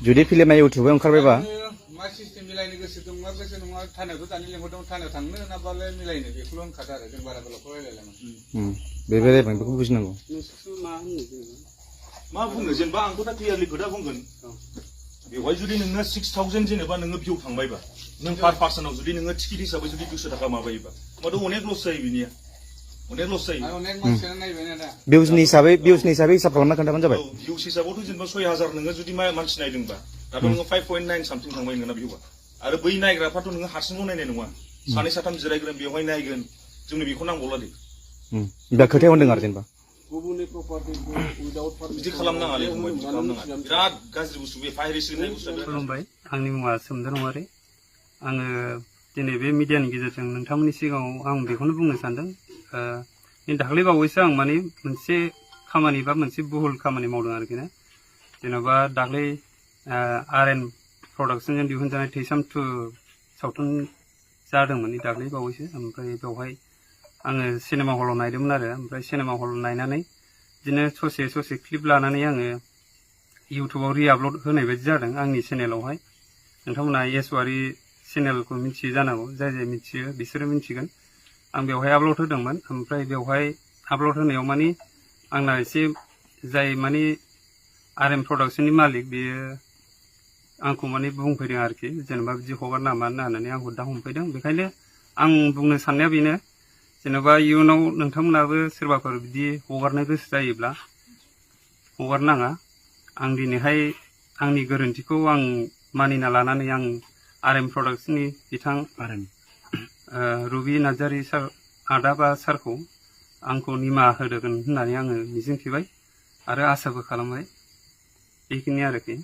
जुदि फिल्मा इउटुबाव ओंखारबायबा मा सिस्टेम मिलायनो गोसो दंबा गोसो नङा थानायावथ' दानि लिंहरदों थानायाव थांनो नाबालाय मिलायनो बेखौल' होनखादों आरो जों बारा गोलावखौ रायलायलामोन बे बेरायबाय बेखौ बुजिनांगौ मा बुंनो जेनेबा आंथ' दा क्लियारलि खोथा बुंगोन बेवहाय जुदि नोङो 6000 जेनेबा नोङो भिउ थांबायबा नों पार पार्सनाव जुदि नोङो टिकेट हिसाबै जुदि 200 थाखा माबायोबा होमबाथ' अनेक लस जायो बिनिया अनेक लस जायो अनेक मानसियानो नायबायना दा भिउसनि हिसाबै हिसाब खालामना खोन्थाबानो जाबाय भिउस हिसाबावथ' जेनेबा 6000 नोङो जुदि मानसि नायदोंबा दाथ' नोङो 5.9 सामथिं थांबाय नोंना भिउआ आरो बै नायग्राफ्राथ' नोङो हारसिंल' नायनाय नङा सानै साथाम जिरायगोन बेवहाय नायगोन जोंनो बेखौ नांबावला दे दा खोथाया होनदों आरो जेनेबा गुबुननि प्रपार्टिखौ उइदाउट बिदि खालामनाङा लै फंबाय बिदि खालामनाङा बिराद गाज्रि बुस्थु बे पाइरेसि होननाय बुस्थुआ खुलुमबाय आंनि मुङा सोमदोन औवारि आङो दिनै बे मिडियानि गेजेरजों नोंथांमोननि सिगाङाव आं बेखौनो बुंनो सानदों दाखालि बावैसो आं माने मोनसे खामानि बा मोनसे बुहुल खामानि मावदों आरोखि ना जेन'बा दाख्लै आरएन प्रडाक्सनजों दिहुनजानाय थैसाम 2 सावथुन जादोंमोन दाख्लै बावैसो ओमफ्राय बेवहाय आङो सिनेमा हलाव नायदोंमोन आरो ओमफ्राय सिनेमा हलाव नायनानै बिदिनो ससे क्लिप लानानै आङो इउटुबाव रिआपलड होनाय बायदि जादों आंनि चेनेलावहाय नोंथांमोना येसवारि चेनेलखौ मिथियो जानांगौ जाय मिथियो बिसोरो मिथिगोन आं बेवहाय आपलड होदोंमोन ओमफ्राय बेवहाय आपलड होनायाव माने आंना एसे जाय माने आरएम प्रडाक्सननि मालिक बेयो आंखौ माने बुंफैदों आरोखि जेनेबा बिदि हगार नामा होननानै आंखौ दा हमफैदों बेखायनो आं बुंनो साननाया बेनो जेनेबा इयुनाव नोंथांमोनाबो सोरबाफोर बिदि हगारनो गोसो जायोब्ला हगारनाङा आं दिनैहाय आंनि गोरोन्थिखौ आं मानिना लानानै आं आरएम प्रडाक्सननि बिथां रुबि नार्जारि सार आदा बा सारखौ आंखौ निमाहा होदोगोन होननानै आङो मिजिंथिबाय आरो आसाबो खालामबाय बेखिनि आरोखि